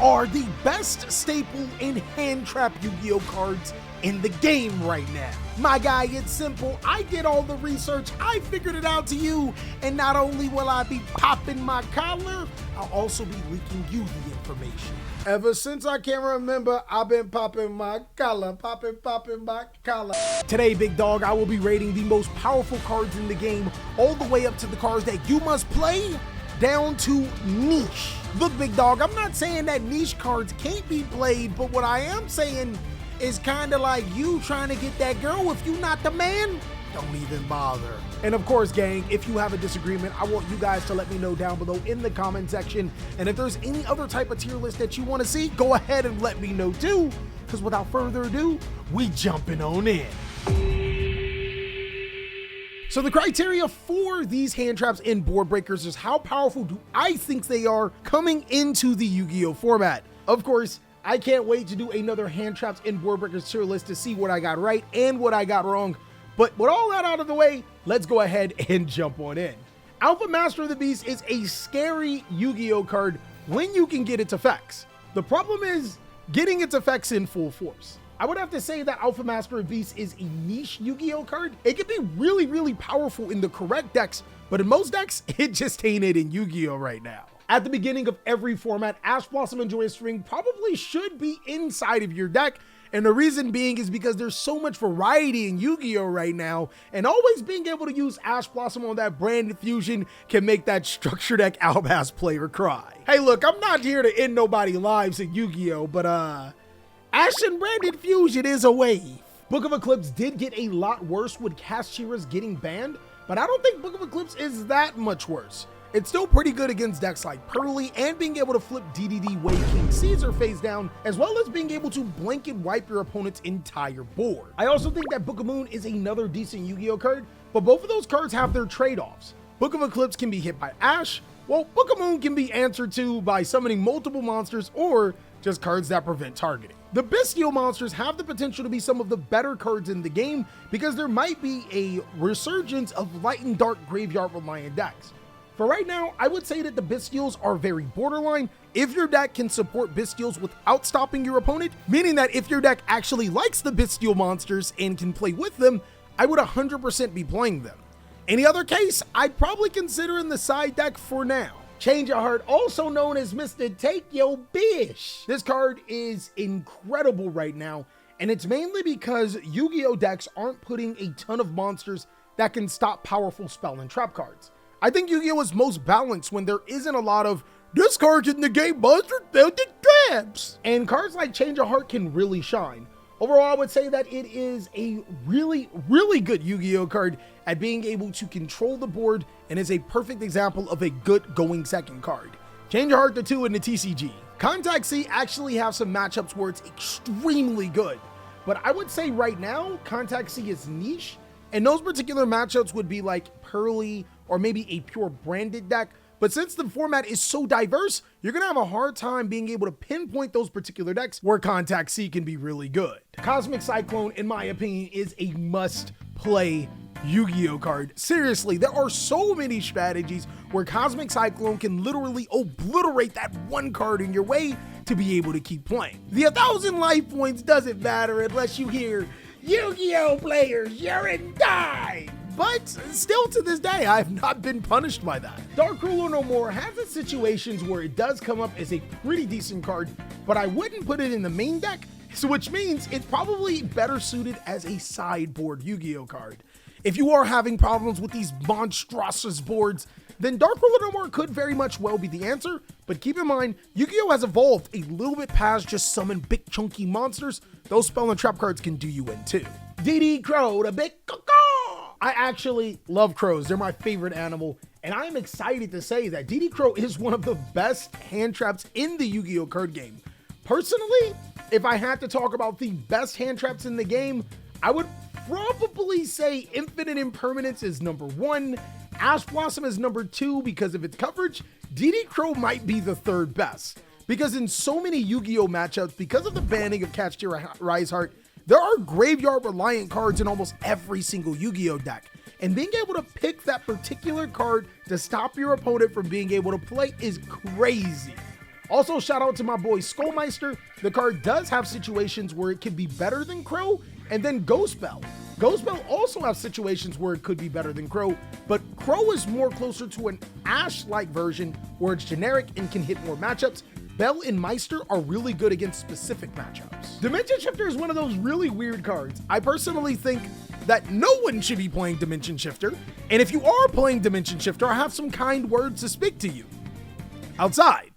are the best staple in hand trap Yu-Gi-Oh cards in the game right now. My guy, it's simple. I did all the research, I figured it out to you, and not only will I be popping my collar, I'll also be leaking you the information. Ever since I can remember, I've been popping my collar, popping my collar. Today, big dog, I will be rating the most powerful cards in the game, all the way up to the cards that you must play, down to niche. Look, big dog, I'm not saying that niche cards can't be played, but what I am saying is kind of like you trying to get that girl. If you not the man, don't even bother. And of course, gang, if you have a disagreement, I want you guys to let me know down below in the comment section. And if there's any other type of tier list that you want to see, go ahead and let me know too. Because without further ado, we jumping on in. So the criteria for these hand traps and board breakers is how powerful do I think they are coming into the Yu-Gi-Oh format. Of course, I can't wait to do another hand traps and board breakers tier list to see what I got right and what I got wrong. But with all that out of the way, let's go ahead and jump on in. Alpha Master of the Beast is a scary Yu-Gi-Oh card when you can get its effects. The problem is getting its effects in full force. I would have to say that Alpha Master of Beast is a niche Yu-Gi-Oh card. It can be really powerful in the correct decks, but in most decks, it just ain't it in Yu-Gi-Oh right now. At the beginning of every format, Ash Blossom and Joyous String probably should be inside of your deck. And the reason being is because there's so much variety in Yu-Gi-Oh right now, and always being able to use Ash Blossom on that branded fusion can make that structure deck Albaz player cry. Hey look, I'm not here to end nobody's lives in Yu-Gi-Oh, but Ash and branded fusion is a wave. Book of Eclipse did get a lot worse with Kashtira's getting banned, but I don't think Book of Eclipse is that much worse. It's still pretty good against decks like Pearly and being able to flip DDD Way King Caesar face down, as well as being able to blanket wipe your opponent's entire board. I also think that Book of Moon is another decent Yu-Gi-Oh card, but both of those cards have their trade-offs. Book of Eclipse can be hit by Ash, while Book of Moon can be answered to by summoning multiple monsters or just cards that prevent targeting. The Bestial monsters have the potential to be some of the better cards in the game because there might be a resurgence of light and dark graveyard reliant decks. For right now, I would say that the Bestials are very borderline if your deck can support Bestials without stopping your opponent, meaning that if your deck actually likes the Bestial monsters and can play with them, I would 100% be playing them. Any other case, I'd probably consider in the side deck for now. Change of Heart, also known as Mr. Take Yo Bish. This card is incredible right now, and it's mainly because Yu-Gi-Oh decks aren't putting a ton of monsters that can stop powerful spell and trap cards. I think Yu-Gi-Oh is most balanced when there isn't a lot of this card's in the game monster the traps. And cards like Change of Heart can really shine. Overall, I would say that it is a really good Yu-Gi-Oh card at being able to control the board and is a perfect example of a good going second card. Change of Heart to 2 in the TCG. Contact C actually have some matchups where it's extremely good, but I would say right now, Contact C is niche, and those particular matchups would be like Pearly or maybe a pure branded deck. But since the format is so diverse, you're gonna have a hard time being able to pinpoint those particular decks where Contact C can be really good. Cosmic Cyclone, in my opinion, is a must-play Yu-Gi-Oh card. Seriously, there are so many strategies where Cosmic Cyclone can literally obliterate that one card in your way to be able to keep playing. The 1,000 life points doesn't matter unless you hear, Yu-Gi-Oh players, you're in die! But still to this day, I have not been punished by that. Dark Ruler No More has its situations where it does come up as a pretty decent card, but I wouldn't put it in the main deck, so which means it's probably better suited as a sideboard Yu-Gi-Oh card. If you are having problems with these monstrous boards, then Dark Ruler No More could very much well be the answer, but keep in mind, Yu-Gi-Oh has evolved a little bit past just summon big chunky monsters. Those spell and trap cards can do you in too. DD Crow, the big caw. I actually love crows. They're my favorite animal, and I am excited to say that DD Crow is one of the best hand traps in the Yu-Gi-Oh card game. Personally, if I had to talk about the best hand traps in the game, I would probably say Infinite Impermanence is number 1, Ash Blossom is number 2 because of its coverage, DD Crow might be the 3rd best. Because in so many Yu-Gi-Oh matchups, because of the banning of Kashtira's Heart, there are graveyard reliant cards in almost every single Yu-Gi-Oh deck, and being able to pick that particular card to stop your opponent from being able to play is crazy. Also, shout out to my boy Skullmeister. The card does have situations where it could be better than Crow, and then Ghost Bell. Ghost Bell also has situations where it could be better than Crow, but Crow is more closer to an Ash-like version where it's generic and can hit more matchups. Bell and Meister are really good against specific matchups. Dimension Shifter is one of those really weird cards. I personally think that no one should be playing Dimension Shifter, and if you are playing Dimension Shifter, I have some kind words to speak to you. Outside.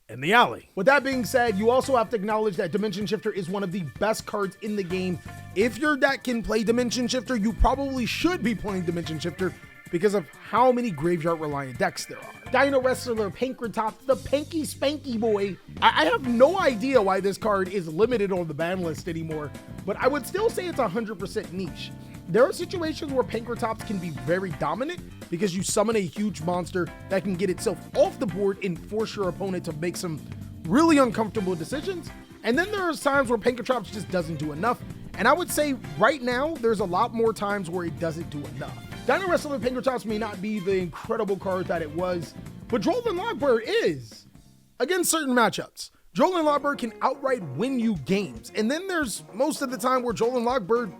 In the alley. With that being said, you also have to acknowledge that Dimension Shifter is one of the best cards in the game. If your deck can play Dimension Shifter, you probably should be playing Dimension Shifter because of how many graveyard reliant decks there are. Dino Wrestler Pankratops, the Panky Spanky Boy. I have no idea why this card is limited on the ban list anymore, but I would still say it's 100% niche. There are situations where Pankratops can be very dominant because you summon a huge monster that can get itself off the board and force your opponent to make some really uncomfortable decisions. And then there are times where Pankratops just doesn't do enough. And I would say right now, there's a lot more times where it doesn't do enough. Dino Wrestler Pankratops may not be the incredible card that it was, but Droll and Logbird is. Against certain matchups, Droll and Logbird can outright win you games. And then there's most of the time where Droll and Logbird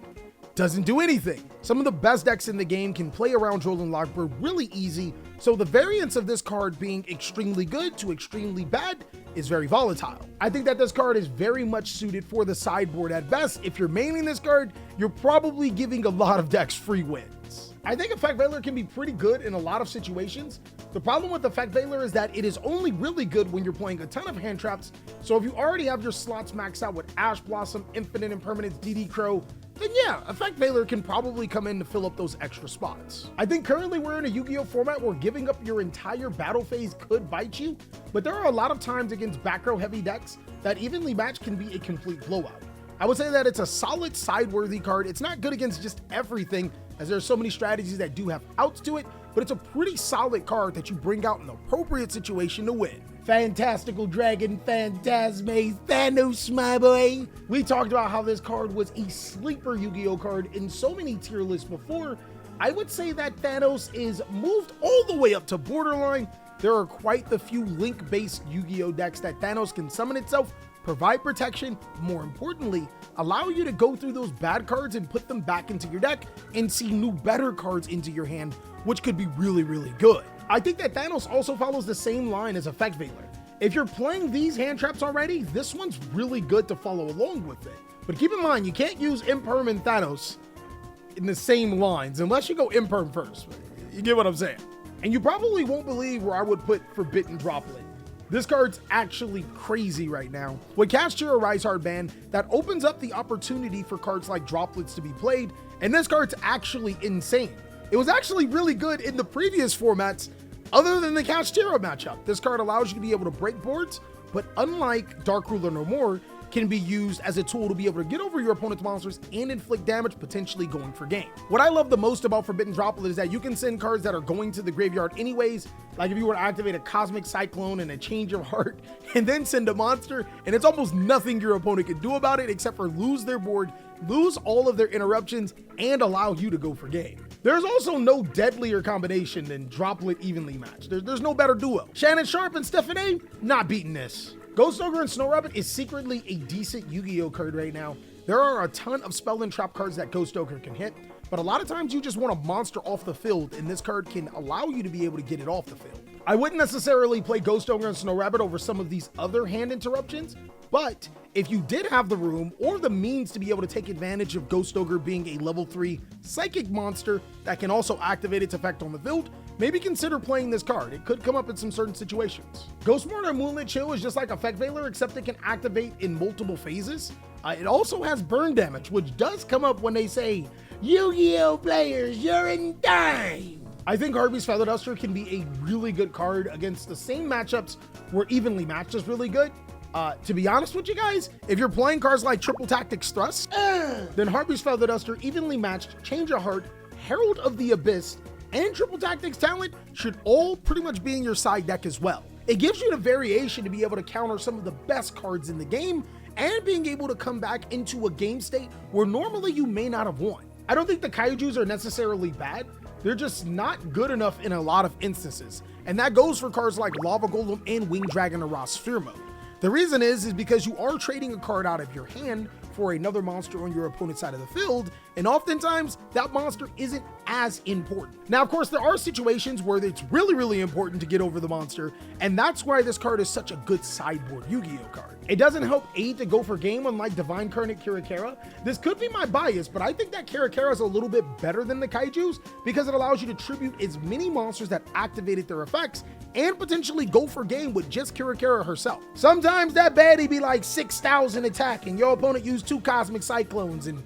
doesn't do anything. Some of the best decks in the game can play around Droll and Logbird really easy, so the variance of this card being extremely good to extremely bad is very volatile. I think that this card is very much suited for the sideboard at best. If you're maining this card, you're probably giving a lot of decks free wins. I think Effect Veiler can be pretty good in a lot of situations. The problem with Effect Veiler is that it is only really good when you're playing a ton of hand traps, so if you already have your slots maxed out with Ash Blossom, Infinite Impermanence, DD Crow, then yeah, Effect Veiler can probably come in to fill up those extra spots. I think currently we're in a Yu-Gi-Oh format where giving up your entire battle phase could bite you, but there are a lot of times against back row heavy decks that evenly matched can be a complete blowout. I would say that it's a solid side-worthy card. It's not good against just everything, as there are so many strategies that do have outs to it, but it's a pretty solid card that you bring out in the appropriate situation to win. Fantastical Dragon Phantasme Thanos, my boy. We talked about how this card was a sleeper Yu-Gi-Oh card in so many tier lists before. I would say that Thanos is moved all the way up to borderline. There are quite the few link-based Yu-Gi-Oh decks that Thanos can summon itself, provide protection, more importantly, allow you to go through those bad cards and put them back into your deck and see new better cards into your hand, which could be really, really good. I think that Thanos also follows the same line as Effect Veiler. If you're playing these hand traps already, this one's really good to follow along with it. But keep in mind, you can't use Imperm and Thanos in the same lines unless you go Imperm first. You get what I'm saying? And you probably won't believe where I would put Forbidden Droplet. This card's actually crazy right now. With Cast Your Rise Hard ban, that opens up the opportunity for cards like Droplets to be played, and this card's actually insane. It was actually really good in the previous formats, other than the Kashtira matchup. This card allows you to be able to break boards, but unlike Dark Ruler No More, can be used as a tool to be able to get over your opponent's monsters and inflict damage, potentially going for game. What I love the most about Forbidden Droplet is that you can send cards that are going to the graveyard anyways, like if you were to activate a Cosmic Cyclone and a Change of Heart, and then send a monster, and it's almost nothing your opponent can do about it except for lose their board, lose all of their interruptions, and allow you to go for game. There's also no deadlier combination than Droplet evenly matched. There's no better duo. Shannon Sharp and Stephanie, not beating this. Ghost Ogre and Snow Rabbit is secretly a decent Yu-Gi-Oh card right now. There are a ton of spell and trap cards that Ghost Ogre can hit, but a lot of times you just want a monster off the field, and this card can allow you to be able to get it off the field. I wouldn't necessarily play Ghost Ogre and Snow Rabbit over some of these other hand interruptions, but if you did have the room or the means to be able to take advantage of Ghost Ogre being a level 3 psychic monster that can also activate its effect on the field, maybe consider playing this card. It could come up in some certain situations. Ghost Mortar Moonlit Chill is just like Effect Veiler, except it can activate in multiple phases. It also has burn damage, which does come up when they say, Yu-Gi-Oh players, you're in time. I think Harvey's Feather Duster can be a really good card against the same matchups where evenly matched is really good. To be honest with you guys, if you're playing cards like Triple Tactics Thrust, then Harvey's Feather Duster, evenly matched, Change of Heart, Herald of the Abyss, and Triple Tactics Talent should all pretty much be in your side deck as well. It gives you the variation to be able to counter some of the best cards in the game and being able to come back into a game state where normally you may not have won. I don't think the Kaijus are necessarily bad. they're just not good enough in a lot of instances. And that goes for cards like Lava Golem and Winged Dragon or Sphere Mode. The reason is because you are trading a card out of your hand for another monster on your opponent's side of the field, and oftentimes that monster isn't as important. Now, of course, there are situations where it's really important to get over the monster, and that's why this card is such a good sideboard Yu-Gi-Oh card. It doesn't help aid to go for game unlike Divine Incarnate Kirakera. This could be my bias, but I think that Kirakera is a little bit better than the Kaijus because it allows you to tribute as many monsters that activated their effects and potentially go for game with just Kirakera herself. Sometimes that baddie be like 6,000 attack and your opponent used 2 Cosmic Cyclones and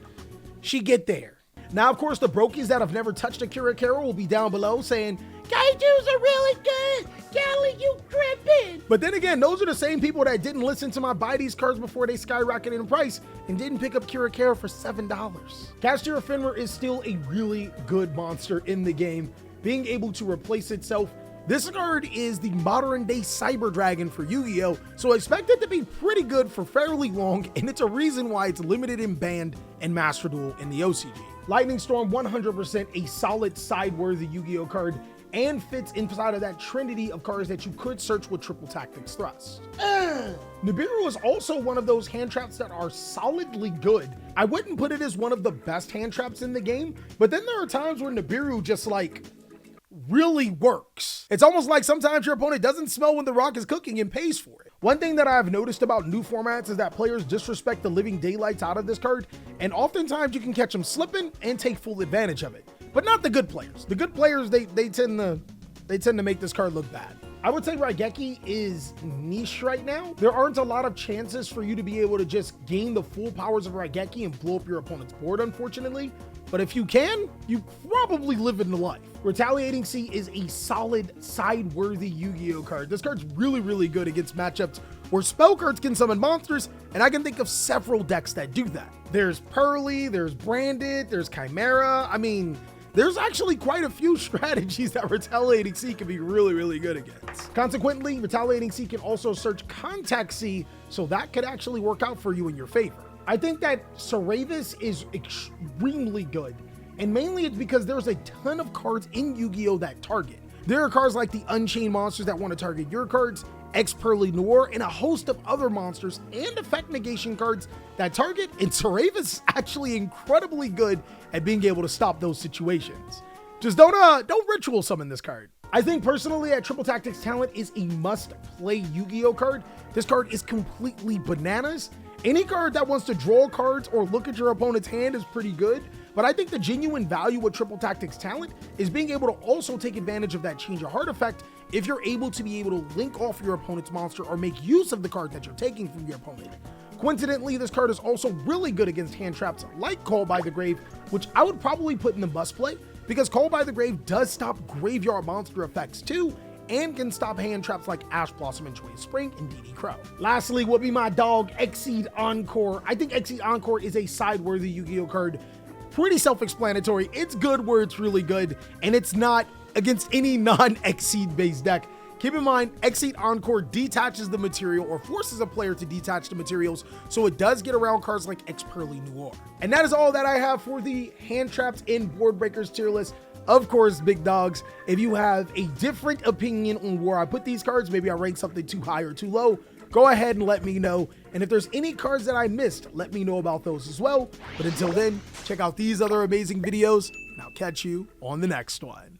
she get there. Now, of course, the brokies that have never touched a Kirakera will be down below saying, Kaijus are really good, Callie, you tripping. But then again, those are the same people that didn't listen to my buy these cards before they skyrocketed in price and didn't pick up Kirakera for $7. Castor Ephemeral is still a really good monster in the game, being able to replace itself. This card is the modern day Cyber Dragon for Yu-Gi-Oh! So expect it to be pretty good for fairly long, and it's a reason why it's limited in Banned and Master Duel in the OCG. Lightning Storm, 100% a solid side-worthy Yu-Gi-Oh! Card, and fits inside of that trinity of cards that you could search with Triple Tactics Thrust. Nibiru is also one of those hand traps that are solidly good. I wouldn't put it as one of the best hand traps in the game, but then there are times where Nibiru just like really works. It's almost like sometimes your opponent doesn't smell when the rock is cooking and pays for it. One thing that I've noticed about new formats is that players disrespect the living daylights out of this card, and oftentimes you can catch them slipping and take full advantage of it. But not the good players. The good players, they tend to make this card look bad. I would say Raigeki is niche right now. There aren't a lot of chances for you to be able to just gain the full powers of Raigeki and blow up your opponent's board, unfortunately. But if you can, you probably live in the life. Retaliating Sea is a solid side-worthy Yu-Gi-Oh card. This card's really good against matchups where spell cards can summon monsters, and I can think of several decks that do that. There's Pearly, there's Branded, there's Chimera. I mean, there's actually quite a few strategies that Retaliating Sea can be really good against. Consequently, Retaliating Sea can also search Contact Sea, so that could actually work out for you in your favor. I think that Saravis is extremely good, and mainly it's because there's a ton of cards in Yu-Gi-Oh! That target. There are cards like the Unchained monsters that want to target your cards, Ex-Pearly Noir, and a host of other monsters and effect negation cards that target, and Saravis is actually incredibly good at being able to stop those situations. Just don't ritual summon this card. I think personally that Triple Tactics Talent is a must-play Yu-Gi-Oh! Card. This card is completely bananas. Any card that wants to draw cards or look at your opponent's hand is pretty good, but I think the genuine value with Triple Tactics Talent is being able to also take advantage of that Change of Heart effect if you're able to be able to link off your opponent's monster or make use of the card that you're taking from your opponent. Coincidentally, this card is also really good against hand traps like Call by the Grave, which I would probably put in the must play because Call by the Grave does stop graveyard monster effects too, and can stop hand traps like Ash Blossom and Joyous Spring and DD Crow. Lastly would be my dog, Exceed Encore. I think Exceed Encore is a side-worthy Yu-Gi-Oh! Card. Pretty self-explanatory. It's good where it's really good, and it's not against any non-Exceed based deck. Keep in mind, Exceed Encore detaches the material or forces a player to detach the materials, so it does get around cards like Ex-Pearly Noir. And that is all that I have for the hand traps in Board Breakers tier list. Of course, big dogs, if you have a different opinion on where I put these cards, maybe I rank something too high or too low, go ahead and let me know. And if there's any cards that I missed, let me know about those as well. But until then, check out these other amazing videos, and I'll catch you on the next one.